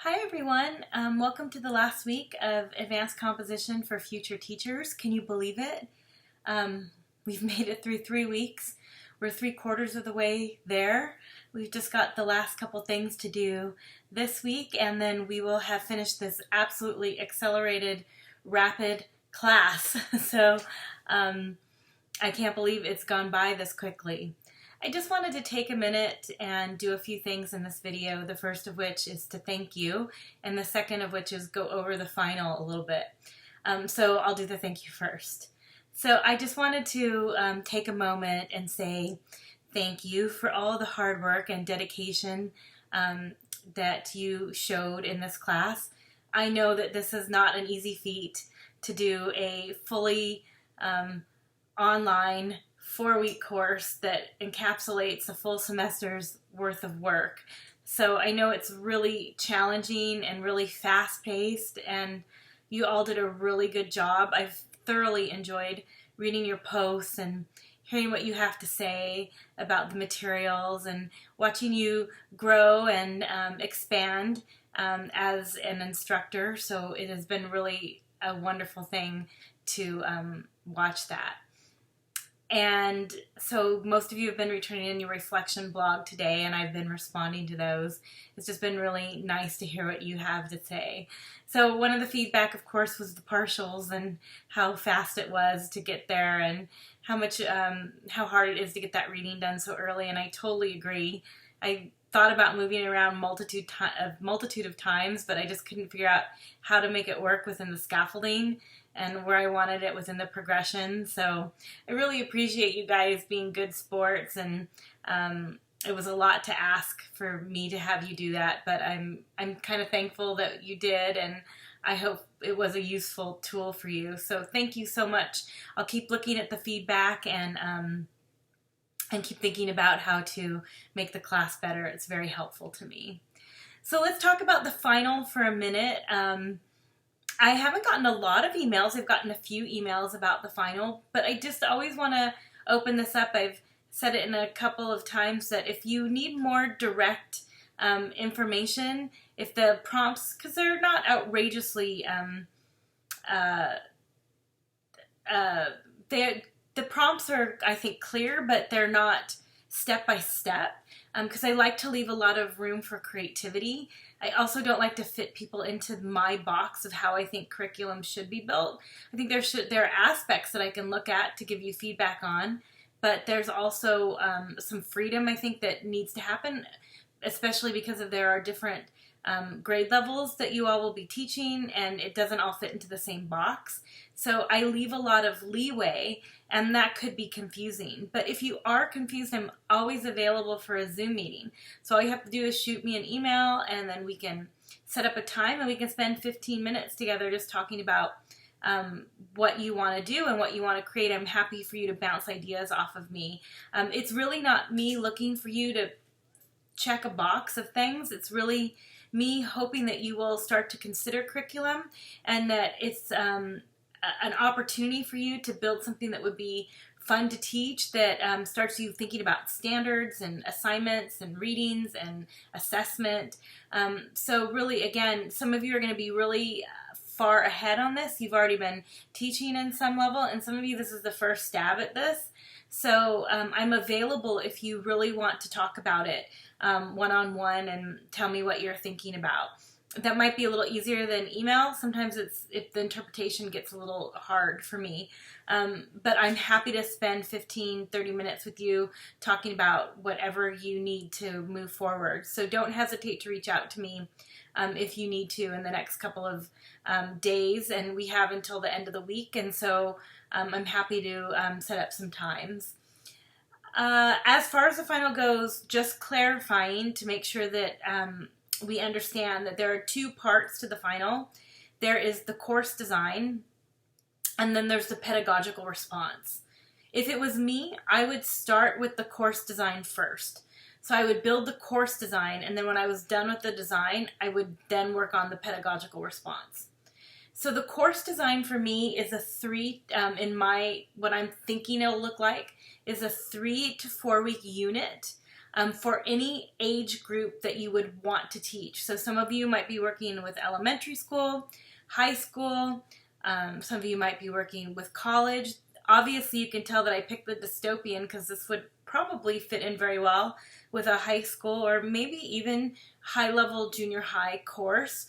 Hi everyone, welcome to the last week of Advanced Composition for Future Teachers. Can you believe it? We've made it through 3 weeks. We're 3/4 of the way there. We've just got the last couple things to do this week, and then we will have finished this absolutely accelerated, rapid class. So I can't believe it's gone by this quickly. I just wanted to take a minute and do a few things in this video, the first of which is to thank you, and the second of which is go over the final a little bit. So I'll do the thank you first. So I just wanted to take a moment and say thank you for all the hard work and dedication that you showed in this class. I know that this is not an easy feat to do a fully online 4-week course that encapsulates a full semester's worth of work. So I know it's really challenging and really fast-paced, and you all did a really good job. I've thoroughly enjoyed reading your posts and hearing what you have to say about the materials and watching you grow and expand as an instructor. So it has been really a wonderful thing to watch that. And so most of you have been returning in your reflection blog today, and I've been responding to those. It's just been really nice to hear what you have to say. So one of the feedback, of course, was the partials and how fast it was to get there and how how hard it is to get that reading done so early, and I totally agree. I thought about moving around a multitude of times, but I just couldn't figure out how to make it work within the scaffolding and where I wanted it within the progression. So I really appreciate you guys being good sports, and it was a lot to ask for me to have you do that, but I'm kind of thankful that you did, and I hope it was a useful tool for you. So thank you so much. I'll keep looking at the feedback and keep thinking about how to make the class better. It's very helpful to me. So let's talk about the final for a minute. I haven't gotten a lot of emails. I've gotten a few emails about the final, but I just always want to open this up. I've said it in a couple of times that if you need more direct information, if the prompts, because they're not outrageously, the prompts are, I think, clear, but they're not step-by-step, because I like to leave a lot of room for creativity. I also don't like to fit people into my box of how I think curriculum should be built. I think there are aspects that I can look at to give you feedback on, but there's also some freedom I think that needs to happen, especially because there are different grade levels that you all will be teaching, and it doesn't all fit into the same box. So I leave a lot of leeway, and that could be confusing. But if you are confused, I'm always available for a Zoom meeting. So all you have to do is shoot me an email, and then we can set up a time, and we can spend 15 minutes together just talking about what you want to do and what you want to create. I'm happy for you to bounce ideas off of me. It's really not me looking for you to check a box of things. It's really me hoping that you will start to consider curriculum, and that it's an opportunity for you to build something that would be fun to teach, that starts you thinking about standards and assignments and readings and assessment. So really, again, some of you are going to be really far ahead on this. You've already been teaching in some level, and some of you, this is the first stab at this. So I'm available if you really want to talk about it one-on-one and tell me what you're thinking about. That might be a little easier than email. Sometimes if the interpretation gets a little hard for me. But I'm happy to spend 15-30 minutes with you talking about whatever you need to move forward. So don't hesitate to reach out to me if you need to in the next couple of days. And we have until the end of the week, and so I'm happy to set up some times. As far as the final goes, just clarifying to make sure that we understand that there are 2 parts to the final. There is the course design, and then there's the pedagogical response. If it was me, I would start with the course design first. So I would build the course design, and then when I was done with the design, I would then work on the pedagogical response. So the course design for me is a 3, what I'm thinking it'll look like, is a 3 to 4 week unit. for any age group that you would want to teach. So some of you might be working with elementary school, high school, some of you might be working with college. Obviously, you can tell that I picked the dystopian because this would probably fit in very well with a high school or maybe even high-level junior high course.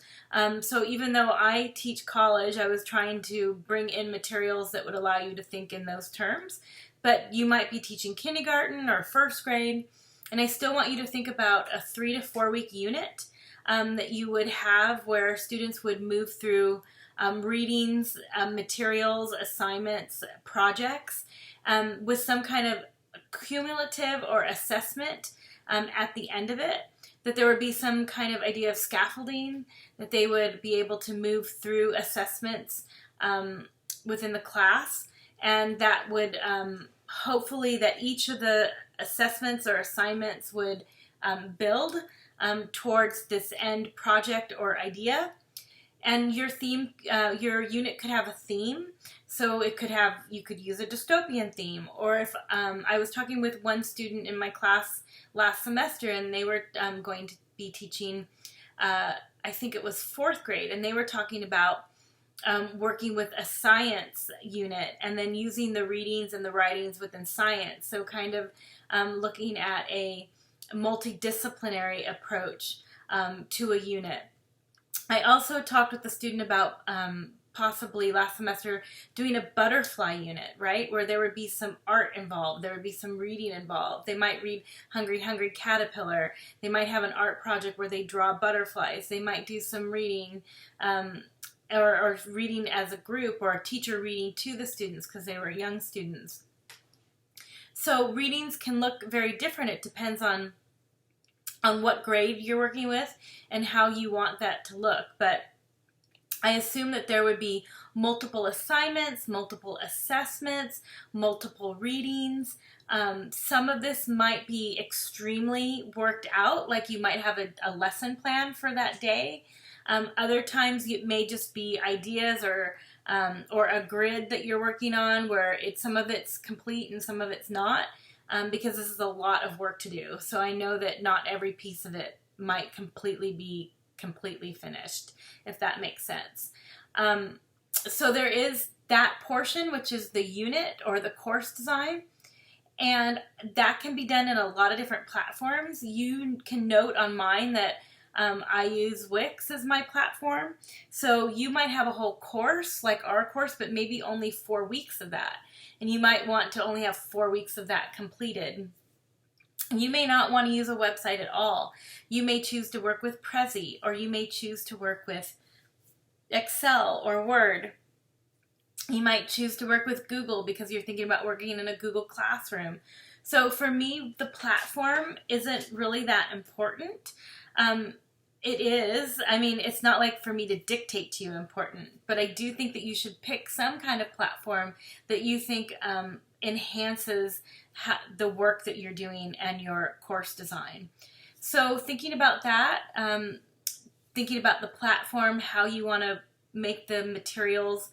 So even though I teach college, I was trying to bring in materials that would allow you to think in those terms. But you might be teaching kindergarten or first grade, and I still want you to think about a 3 to 4 week unit that you would have where students would move through readings, materials, assignments, projects, with some kind of cumulative or assessment at the end of it, that there would be some kind of idea of scaffolding, that they would be able to move through assessments within the class, and that would hopefully that each of the assessments or assignments would build towards this end project or idea. And your theme, your unit could have a theme. So it could have, you could use a dystopian theme. Or if I was talking with one student in my class last semester, and they were going to be teaching, I think it was 4th grade, and they were talking about working with a science unit and then using the readings and the writings within science. So kind of looking at a multidisciplinary approach to a unit. I also talked with the student about possibly last semester doing a butterfly unit, right? Where there would be some art involved, there would be some reading involved. They might read Hungry Hungry Caterpillar. They might have an art project where they draw butterflies. They might do some reading or reading as a group, or a teacher reading to the students because they were young students. So readings can look very different. It depends on what grade you're working with and how you want that to look. But I assume that there would be multiple assignments, multiple assessments, multiple readings. Some of this might be extremely worked out, like you might have a lesson plan for that day. Other times it may just be ideas or a grid that you're working on where some of it's complete and some of it's not. Because this is a lot of work to do. So I know that not every piece of it might be completely finished, if that makes sense. So there is that portion, which is the unit or the course design, and that can be done in a lot of different platforms. You can note on mine that I use Wix as my platform. So you might have a whole course, like our course, but maybe only 4 weeks of that. And you might want to only have 4 weeks of that completed. You may not want to use a website at all. You may choose to work with Prezi, or you may choose to work with Excel or Word. You might choose to work with Google because you're thinking about working in a Google Classroom. So for me, the platform isn't really that important. It is. I mean, it's not like for me to dictate to you important, but I do think that you should pick some kind of platform that you think enhances the work that you're doing and your course design. So thinking about that, thinking about the platform, how you want to make the materials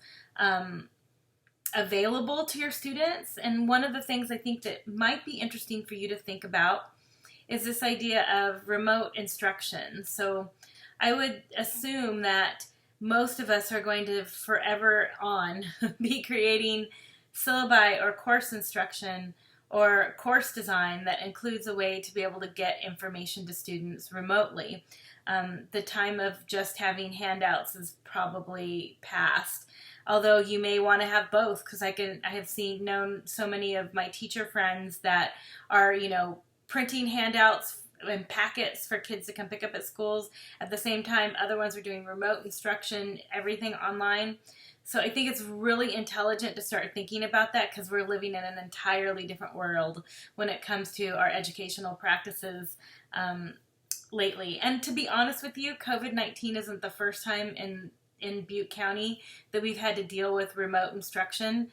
available to your students. And one of the things I think that might be interesting for you to think about is this idea of remote instruction. So I would assume that most of us are going to forever on be creating syllabi or course instruction or course design that includes a way to be able to get information to students remotely. The time of just having handouts is probably past. Although you may want to have both, because I have known so many of my teacher friends that are, printing handouts and packets for kids to come pick up at schools. At the same time, other ones are doing remote instruction, everything online. So I think it's really intelligent to start thinking about that, because we're living in an entirely different world when it comes to our educational practices lately. And to be honest with you, COVID-19 isn't the first time in Butte County that we've had to deal with remote instruction.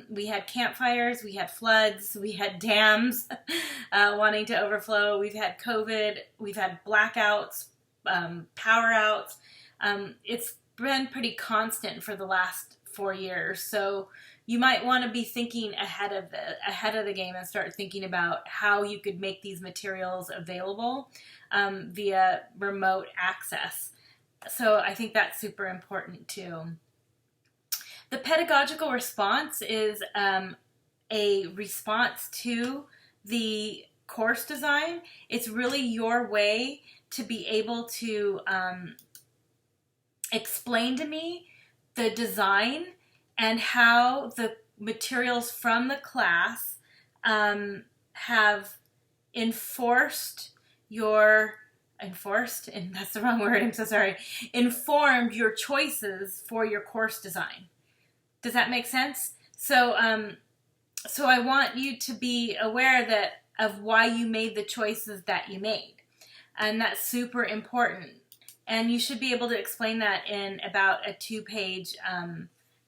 We had campfires, we had floods, we had dams wanting to overflow, we've had COVID, we've had blackouts, power outs. It's been pretty constant for the last 4 years. So you might want to be thinking ahead of the game and start thinking about how you could make these materials available via remote access. So I think that's super important too. The pedagogical response is a response to the course design. It's really your way to be able to explain to me the design and how the materials from the class have enforced your and that's the wrong word, I'm so sorry, informed your choices for your course design. Does that make sense? So so I want you to be aware of why you made the choices that you made, and that's super important. And you should be able to explain that in about a 2-page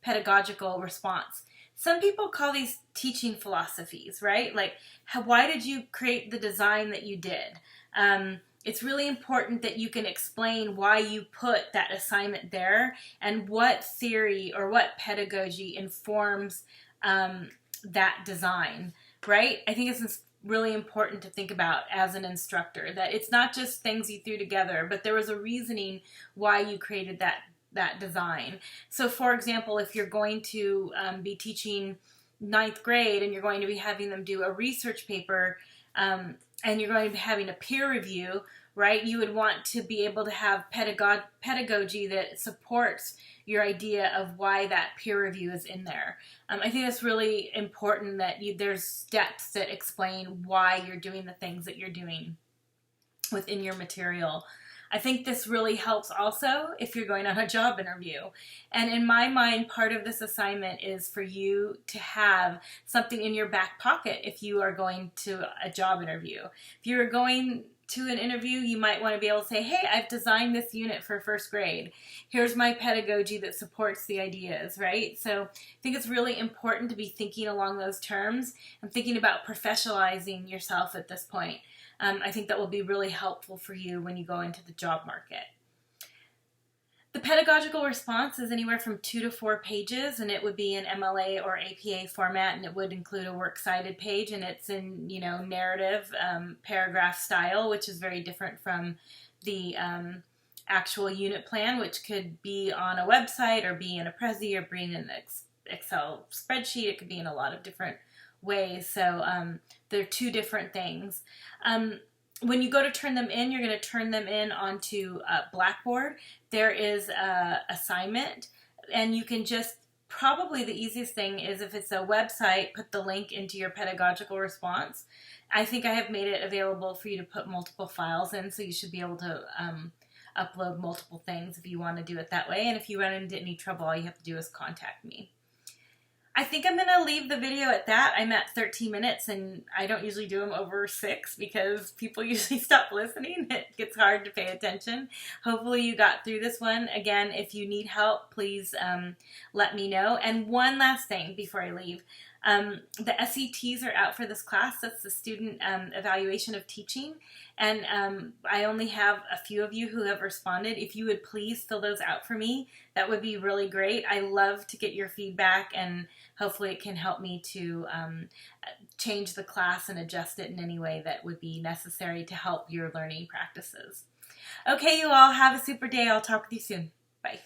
pedagogical response. Some people call these teaching philosophies, right? Like, why did you create the design that you did? It's really important that you can explain why you put that assignment there and what theory or what pedagogy informs that design, right? I think it's really important to think about as an instructor, that it's not just things you threw together, but there was a reasoning why you created that design. So for example, if you're going to be teaching 9th grade and you're going to be having them do a research paper and you're going to be having a peer review, right? You would want to be able to have pedagogy that supports your idea of why that peer review is in there. I think it's really important that there's steps that explain why you're doing the things that you're doing within your material. I think this really helps also if you're going on a job interview. And in my mind, part of this assignment is for you to have something in your back pocket if you are going to a job interview. If you're going to an interview, you might want to be able to say, hey, I've designed this unit for 1st grade. Here's my pedagogy that supports the ideas, right? So I think it's really important to be thinking along those terms and thinking about professionalizing yourself at this point. I think that will be really helpful for you when you go into the job market. The pedagogical response is anywhere from 2 to 4 pages, and it would be in MLA or APA format, and it would include a works cited page, and it's in, narrative paragraph style, which is very different from the actual unit plan, which could be on a website or be in a Prezi or be in an Excel spreadsheet. It could be in a lot of different ways. So they're 2 different things. When you go to turn them in, you're going to turn them in onto Blackboard. There is an assignment, and you can just, probably the easiest thing is if it's a website, put the link into your pedagogical response. I think I have made it available for you to put multiple files in, so you should be able to upload multiple things if you want to do it that way. And if you run into any trouble, all you have to do is contact me. I think I'm going to leave the video at that. I'm at 13 minutes, and I don't usually do them over 6 because people usually stop listening. It gets hard to pay attention. Hopefully you got through this one. Again, if you need help, please let me know. And one last thing before I leave. The SETs are out for this class. That's the Student Evaluation of Teaching. And I only have a few of you who have responded. If you would please fill those out for me, that would be really great. I love to get your feedback, and hopefully it can help me to change the class and adjust it in any way that would be necessary to help your learning practices. Okay, you all have a super day. I'll talk with you soon. Bye.